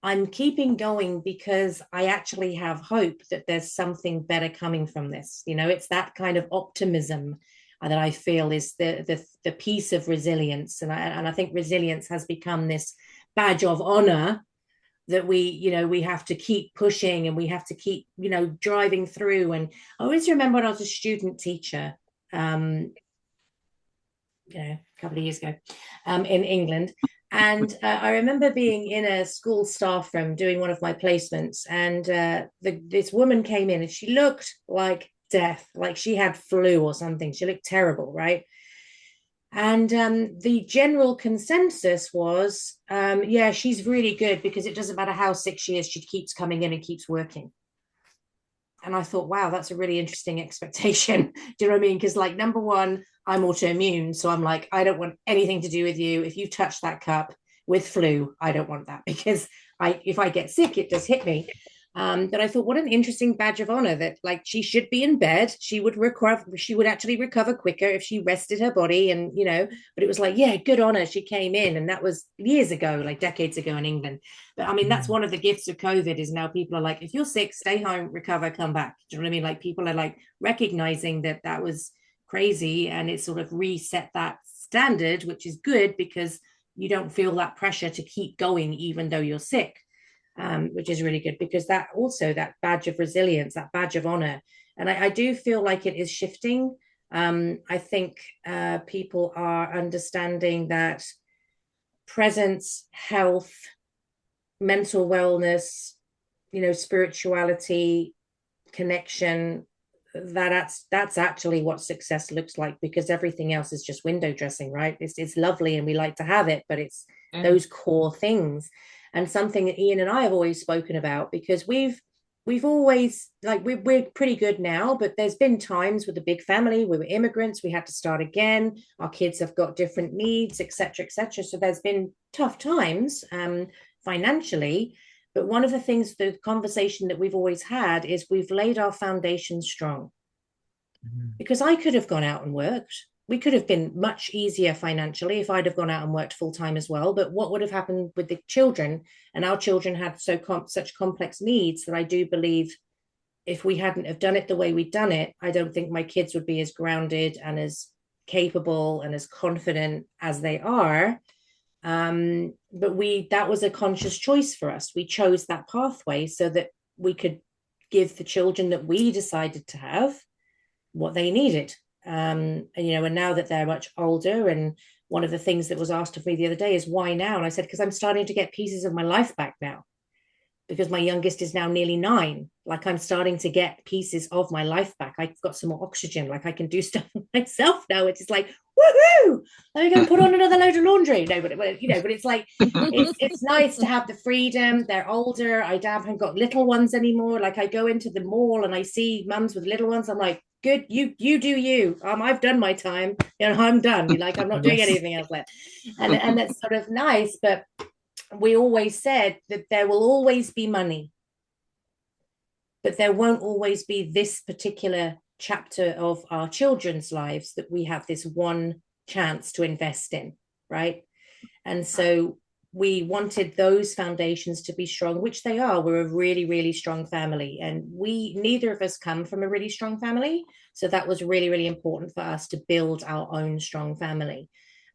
I'm keeping going because I actually have hope that there's something better coming from this. It's that kind of optimism that I feel is the piece of resilience. And I think resilience has become this badge of honor that we have to keep pushing, and we have to keep, driving through. And I always remember when I was a student teacher, a couple of years ago, in England. And I remember being in a school staff room doing one of my placements, and this woman came in, and she looked like death, like she had flu or something. She looked terrible, right? And the general consensus was, yeah, she's really good, because it doesn't matter how sick she is, she keeps coming in and keeps working. And I thought, wow, that's a really interesting expectation. Do you know what I mean? Because, like, number one, I'm autoimmune. So I'm like, I don't want anything to do with you. If you touch that cup with flu, I don't want that, because if I get sick, it does hit me. But I thought, what an interesting badge of honor, that like she should be in bed. She would actually recover quicker if she rested her body. And, but it was like, yeah, good honor. She came in, and that was years ago, like decades ago in England. But I mean, that's one of the gifts of COVID, is now people are like, if you're sick, stay home, recover, come back. Do you know what I mean? Like, people are like recognizing that was crazy, and it sort of reset that standard, which is good, because you don't feel that pressure to keep going even though you're sick. Which is really good, because that badge of resilience, that badge of honor. And I do feel like it is shifting. I think people are understanding that presence, health, mental wellness, spirituality, connection, that's actually what success looks like, because everything else is just window dressing, right? It's lovely, and we like to have it, but it's those core things. And something that Ian and I have always spoken about, because we've always, like, we're pretty good now, but there's been times with the big family, we were immigrants, we had to start again, our kids have got different needs, etc., etc. So there's been tough times financially. But one of the things, the conversation that we've always had, is we've laid our foundation strong. Because I could have gone out and worked. We could have been much easier financially if I'd have gone out and worked full time as well. But what would have happened with the children? And our children had such complex needs that I do believe, if we hadn't have done it the way we'd done it, I don't think my kids would be as grounded and as capable and as confident as they are. But that was a conscious choice for us. We chose that pathway so that we could give the children that we decided to have what they needed. And now that they're much older, and one of the things that was asked of me the other day is, why now? And I said, because I'm starting to get pieces of my life back now. because my youngest is now nearly 9. Like, I'm starting to get pieces of my life back. I've got some more oxygen. Like, I can do stuff myself now, which is like, woohoo! Let me go and put on another load of laundry. No, but it's like, it's nice to have the freedom. They're older. I haven't got little ones anymore. Like, I go into the mall and I see mums with little ones. I'm like, good, you do you. I've done my time. I'm done. Like, I'm not doing anything else left. And that's sort of nice, but we always said that there will always be money, but there won't always be this particular chapter of our children's lives that we have this one chance to invest in, right? And so we wanted those foundations to be strong, which they are. We're a really, really strong family, and neither of us come from a really strong family. So that was really, really important for us to build our own strong family.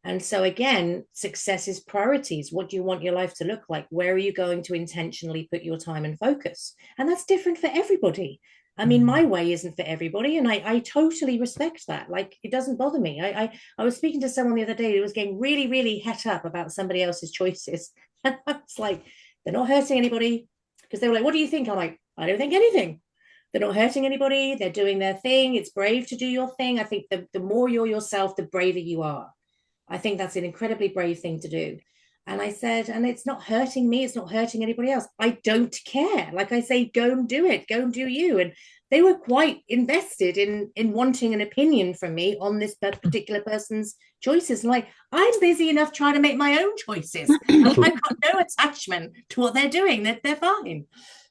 And so again, success is priorities. What do you want your life to look like? Where are you going to intentionally put your time and focus? And that's different for everybody. I mean, my way isn't for everybody, and I totally respect that. Like, it doesn't bother me. I was speaking to someone the other day who was getting really, really het up about somebody else's choices. And I was like, they're not hurting anybody. Because they were like, what do you think? I'm like, I don't think anything. They're not hurting anybody. They're doing their thing. It's brave to do your thing. I think the more you're yourself, the braver you are. I think that's an incredibly brave thing to do. And I said, and it's not hurting me. It's not hurting anybody else. I don't care. Like I say, go and do it. Go and do you. And they were quite invested in wanting an opinion from me on this particular person's choices. Like, I'm busy enough trying to make my own choices. I've got no attachment to what they're doing. They're fine.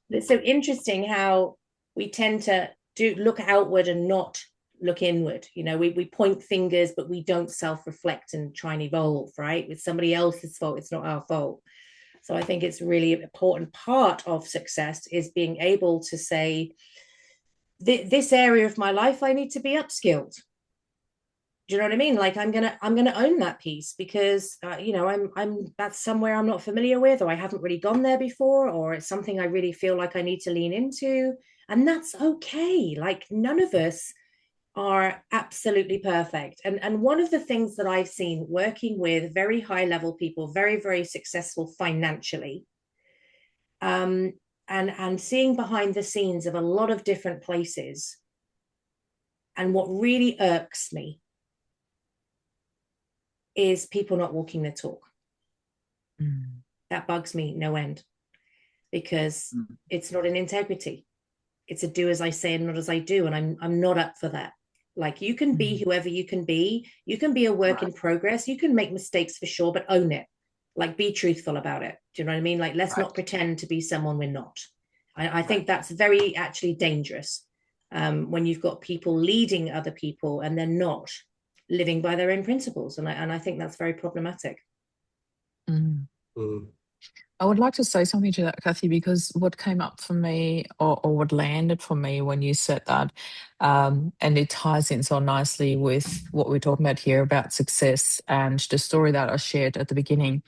But it's so interesting how we tend to look outward and not look inward. We point fingers, but we don't self-reflect and try and evolve, right? It's somebody else's fault. It's not our fault. So I think it's really an important part of success is being able to say, this area of my life, I need to be upskilled. Do you know what I mean? Like, I'm gonna own that piece because I'm that's somewhere I'm not familiar with, or I haven't really gone there before, or it's something I really feel like I need to lean into, and that's okay. Like, none of us are absolutely perfect. And one of the things that I've seen working with very high level people, very, very successful financially, and seeing behind the scenes of a lot of different places, and what really irks me is people not walking their talk. That bugs me no end, because it's not an integrity. It's a do as I say and not as I do. And I'm not up for that. Like, you can be whoever you can be. You can be a work in progress. You can make mistakes for sure, but own it. Like, be truthful about it. Do you know what I mean? Like, let's not pretend to be someone we're not. I think that's very actually dangerous when you've got people leading other people and they're not living by their own principles. And I think that's very problematic. I would like to say something to that, Cathy, because what came up for me, or what landed for me when you said that, and it ties in so nicely with what we're talking about here about success and the story that I shared at the beginning.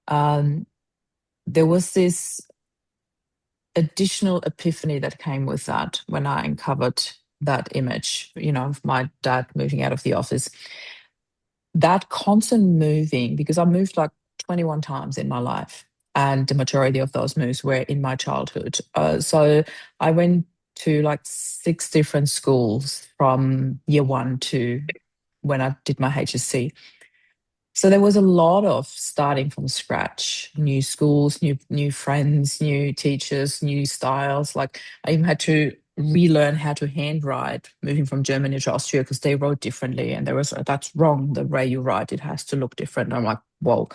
There was this additional epiphany that came with that when I uncovered that image, of my dad moving out of the office. That constant moving, because I moved like 21 times in my life, and the majority of those moves were in my childhood. So I went to like 6 different schools from year 1 to when I did my HSC. So there was a lot of starting from scratch, new schools, new friends, new teachers, new styles. Like, I even had to relearn how to handwrite, moving from Germany to Austria, because they wrote differently. And that's wrong, the way you write, it has to look different. I'm like, whoa.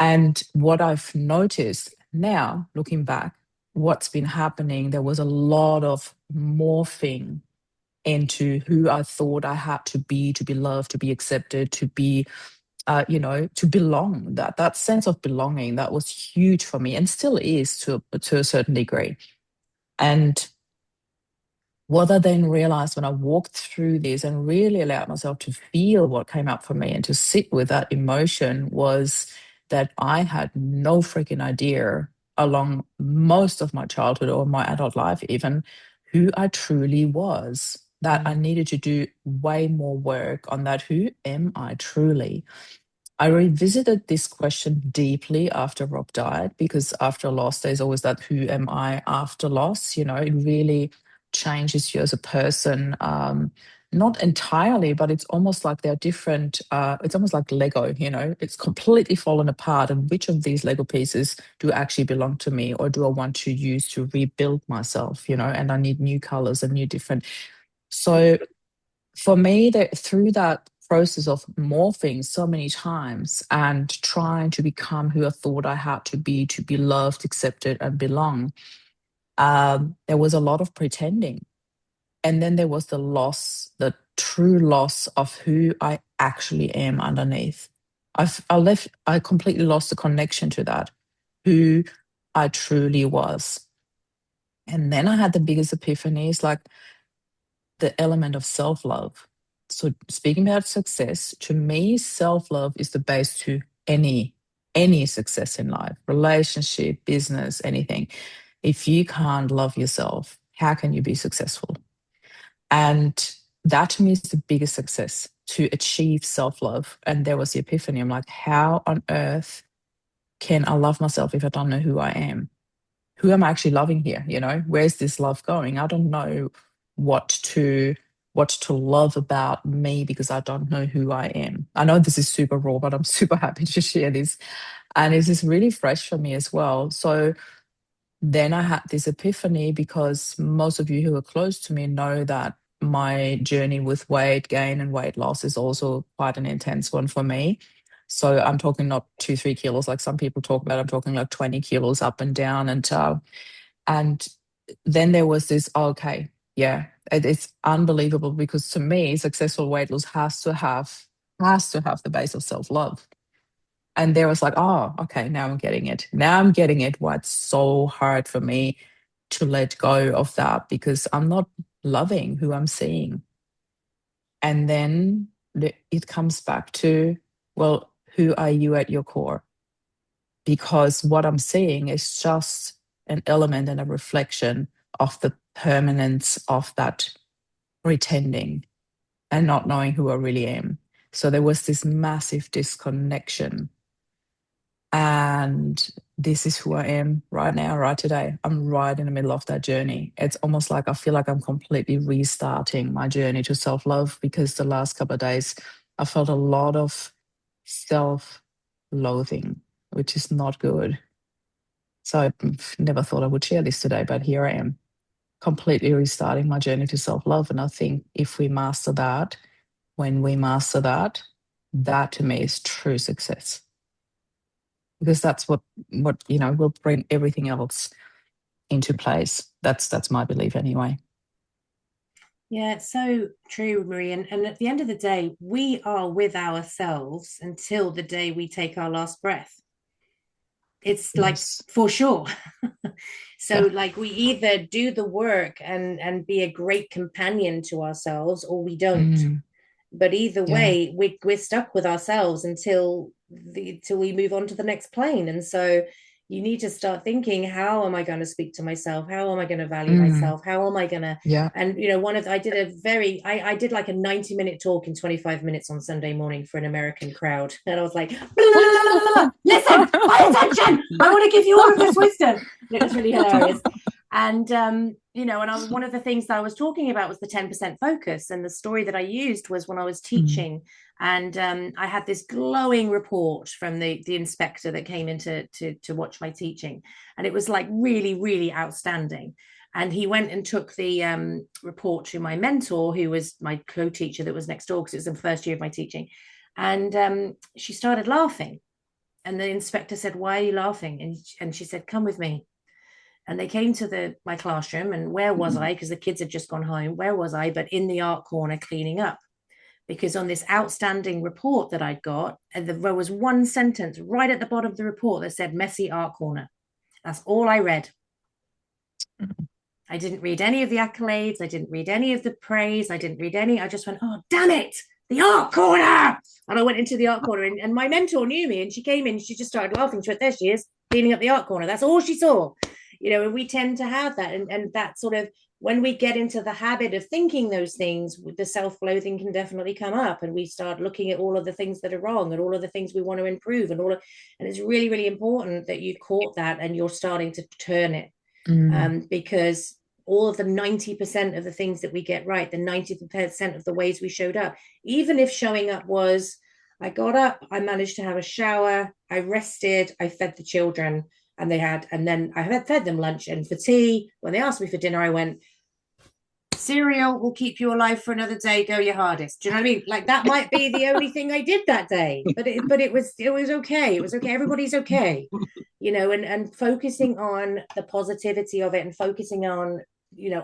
And what I've noticed now, looking back, what's been happening, there was a lot of morphing into who I thought I had to be loved, to be accepted, to be to belong. That sense of belonging, that was huge for me, and still is to a certain degree. And what I then realized when I walked through this and really allowed myself to feel what came up for me and to sit with that emotion was that I had no freaking idea along most of my childhood or my adult life even who I truly was, that I needed to do way more work on that. Who am I truly? I revisited this question deeply after Rob died, because after loss, there's always that who am I after loss? You know, it really changes you as a person. Not entirely, but it's almost like they're different. It's almost like Lego, you know, it's completely fallen apart. And which of these Lego pieces do actually belong to me, or do I want to use to rebuild myself, you know, and I need new colors and new different. So for me, that through that process of morphing so many times and trying to become who I thought I had to be loved, accepted, and belong, there was a lot of pretending. And then there was the loss, the true loss of who I actually am underneath. I completely lost the connection to that, who I truly was. And then I had the biggest epiphany. It's like the element of self-love. So speaking about success, to me, self-love is the base to any success in life, relationship, business, anything. If you can't love yourself, how can you be successful? And that to me is the biggest success, to achieve self-love. And there was the epiphany. I'm like, how on earth can I love myself if I don't know who I am? Who am I actually loving here? You know, where's this love going? I don't know what to love about me because I don't know who I am. I know this is super raw, but I'm super happy to share this. And it's just really fresh for me as well. So then I had this epiphany, because most of you who are close to me know that my journey with weight gain and weight loss is also quite an intense one for me. So I'm talking not 2-3 kilos like some people talk about. I'm talking like 20 kilos up and down. And then there was this, okay, yeah, it's unbelievable, because to me, successful weight loss has to have the base of self-love. And there was like, oh, okay, now I'm getting it. Now I'm getting it. Why it's so hard for me to let go of that, because I'm not loving who I'm seeing. And then it comes back to, well, who are you at your core? Because what I'm seeing is just an element and a reflection of the permanence of that pretending and not knowing who I really am. So there was this massive disconnection. And this is who I am right now, right today. I'm right in the middle of that journey. It's almost like I feel like I'm completely restarting my journey to self-love, because the last couple of days I felt a lot of self-loathing, which is not good. So I never thought I would share this today, but here I am, completely restarting my journey to self-love. And I think if we master that, when we master that, that to me is true success. Because that's what you know will bring everything else into place. That's my belief anyway. Yeah, it's so true, Marie. And at the end of the day, we are with ourselves until the day we take our last breath. It's Yes. like, for sure. So Yeah. like we either do the work and be a great companion to ourselves, or we don't. But either way, we're stuck with ourselves until we move on to the next plane. And so you need to start thinking, how am I going to speak to myself? How am I going to value myself? How am I going to, and you know, I did like a 90-minute talk in 25 minutes on Sunday morning for an American crowd. And I was like, blah, blah, blah, blah. Listen, pay attention. I want to give you all of this wisdom. And it was really hilarious. And, you know, and one of the things that I was talking about was the 10% focus. And the story that I used was when I was teaching, and I had this glowing report from the inspector that came in to watch my teaching. And it was like really, really outstanding. And he went and took the report to my mentor, who was my co-teacher that was next door, because it was the first year of my teaching. And she started laughing. And the inspector said, "Why are you laughing?" And she said, "Come with me." And they came to my classroom, and where was I? Because the kids had just gone home. Where was I? But in the art corner cleaning up. Because on this outstanding report that I'd got, there was one sentence right at the bottom of the report that said messy art corner. That's all I read. I didn't read any of the accolades. I didn't read any of the praise. I just went, oh, damn it, the art corner. And I went into the art corner, and my mentor knew me, and she came in, she just started laughing. She went, there she is, cleaning up the art corner. That's all she saw. You know, and we tend to have that, and that sort of when we get into the habit of thinking those things, the self-loathing can definitely come up, and we start looking at all of the things that are wrong and all of the things we want to improve, and it's really, really important that you caught that and you're starting to turn it, because all of the 90% of the things that we get right, the 90% of the ways we showed up, even if showing up was, I got up, I managed to have a shower, I rested, I fed the children, and then I had fed them lunch, and for tea, when they asked me for dinner, I went, cereal will keep you alive for another day, go your hardest. Do you know what I mean? Like, that might be the only thing I did that day, but it was okay. It was okay. Everybody's okay, and focusing on the positivity of it, and focusing on,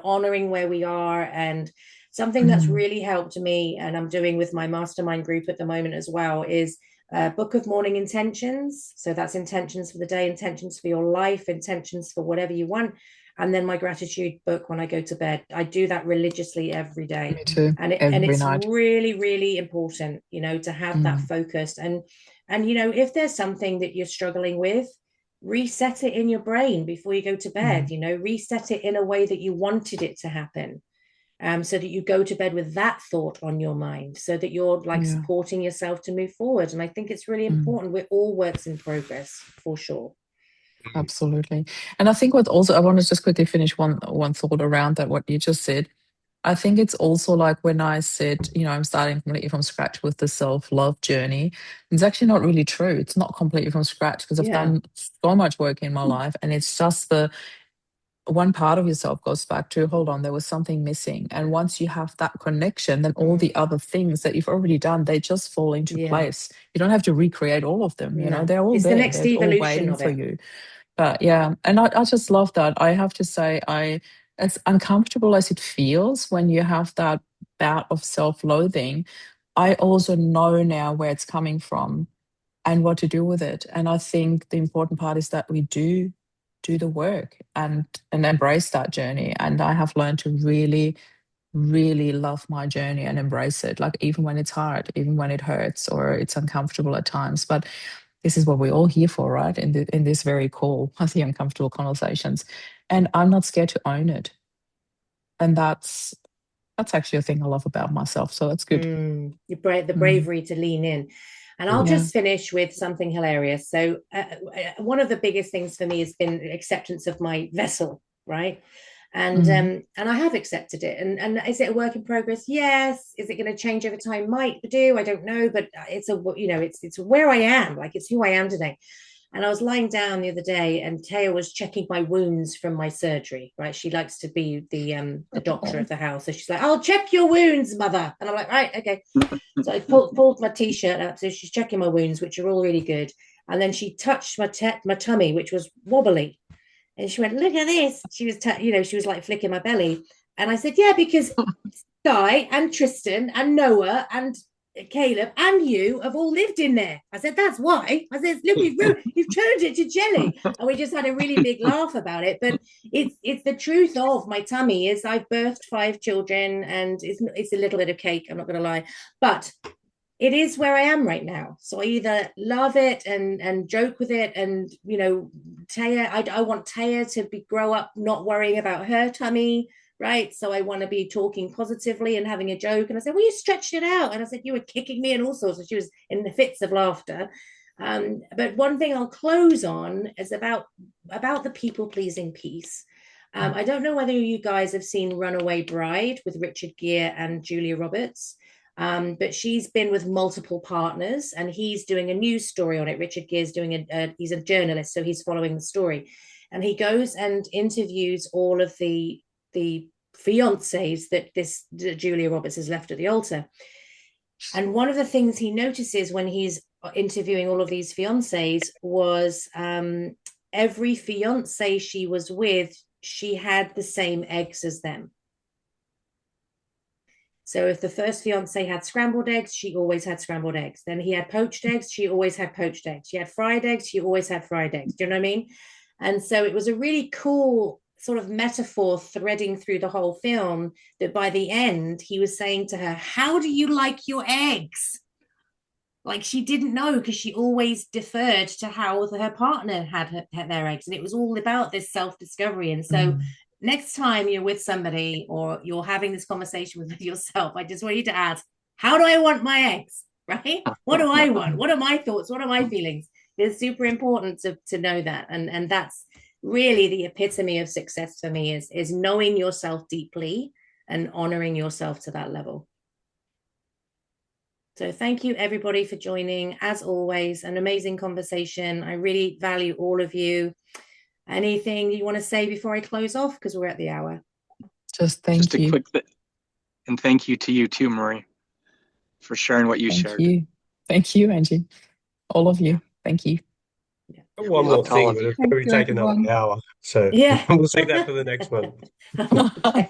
honoring where we are. And something that's really helped me, and I'm doing with my mastermind group at the moment as well, is a book of morning intentions. So that's intentions for the day, intentions for your life, intentions for whatever you want. And then my gratitude book when I go to bed. I do that religiously every day. Me too. And it's night. Really, really important, to have that focused. And if there's something that you're struggling with, reset it in your brain before you go to bed. Reset it in a way that you wanted it to happen. So that you go to bed with that thought on your mind, so that you're supporting yourself to move forward. And I think it's really important. We're all works in progress, for sure. Absolutely. And I think I want to just quickly finish one thought around that, what you just said. I think it's also like when I said, I'm starting completely from scratch with the self-love journey. It's actually not really true. It's not completely from scratch, because I've done so much work in my life, and it's just the one part of yourself goes back to, hold on, there was something missing. And once you have that connection, then all the other things that you've already done, they just fall into place. You don't have to recreate all of them. They're all it's there. The next they're evolution all waiting of for it. you. But yeah, and I just love that. I have to say, as uncomfortable as it feels when you have that bout of self-loathing, I also know now where it's coming from and what to do with it. And I think the important part is that we do the work and embrace that journey. And I have learned to really, really love my journey and embrace it, like even when it's hard, even when it hurts or it's uncomfortable at times. But this is what we're all here for, right? In this very call, the uncomfortable conversations. And I'm not scared to own it. And that's actually a thing I love about myself. So that's good. The bravery to lean in. And I'll just finish with something hilarious. So one of the biggest things for me has been acceptance of my vessel, right? And I have accepted it. And is it a work in progress? Yes. Is it going to change over time? Might do. I don't know. But it's where I am. Like, it's who I am today. And I was lying down the other day, and Taya was checking my wounds from my surgery, right? She likes to be the doctor of the house. So she's like, I'll check your wounds, mother. And I'm like, right, okay. So I pulled my T-shirt up. So she's checking my wounds, which are all really good. And then she touched my tummy, which was wobbly. And she went, look at this. She was, she was like flicking my belly. And I said, yeah, because Guy and Tristan and Noah and Caleb and you have all lived in there. I said, that's why. I said, look, you've turned it to jelly. And we just had a really big laugh about it. But it's the truth of my tummy is I've birthed 5 children, and it's a little bit of cake, I'm not going to lie. But it is where I am right now. So I either love it and joke with it. And, Taya, I want Taya to grow up not worrying about her tummy. Right. So I want to be talking positively and having a joke. And I said, well, you stretched it out. And I said, you were kicking me and all sorts. And she was in the fits of laughter. But one thing I'll close on is about the people-pleasing piece. I don't know whether you guys have seen Runaway Bride with Richard Gere and Julia Roberts. But she's been with multiple partners, and he's doing a news story on it. Richard Gere's doing he's a journalist, so he's following the story. And he goes and interviews all of the fiancés that Julia Roberts has left at the altar. And one of the things he notices when he's interviewing all of these fiancés was every fiancé she was with, she had the same eggs as them. So if the first fiancé had scrambled eggs, she always had scrambled eggs. Then he had poached eggs, she always had poached eggs. She had fried eggs, she always had fried eggs. Do you know what I mean? And so it was a really cool sort of metaphor threading through the whole film, that by the end, he was saying to her, how do you like your eggs? Like, she didn't know, because she always deferred to how her partner had their eggs. And it was all about this self-discovery. And so next time you're with somebody or you're having this conversation with yourself, I just want you to ask, how do I want my eggs? Right? What do I want? What are my thoughts? What are my feelings? It's super important to know that. And that's really the epitome of success for me is knowing yourself deeply and honoring yourself to that level. So thank you everybody for joining. As always, an amazing conversation. I really value all of you. Anything you want to say before I close off? Because we're at the hour. Just thank you. And thank you to you too, Marie, for sharing what you shared. Thank you, Angie. All of you. Thank you. Yeah. One more thing, but it's probably take another hour. So yeah, we'll see that for the next one. Okay.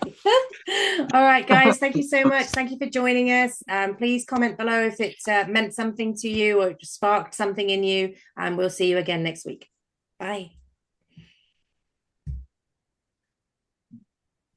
All right, guys. Thank you so much. Thank you for joining us. Please comment below if it meant something to you or sparked something in you. And we'll see you again next week. Bye.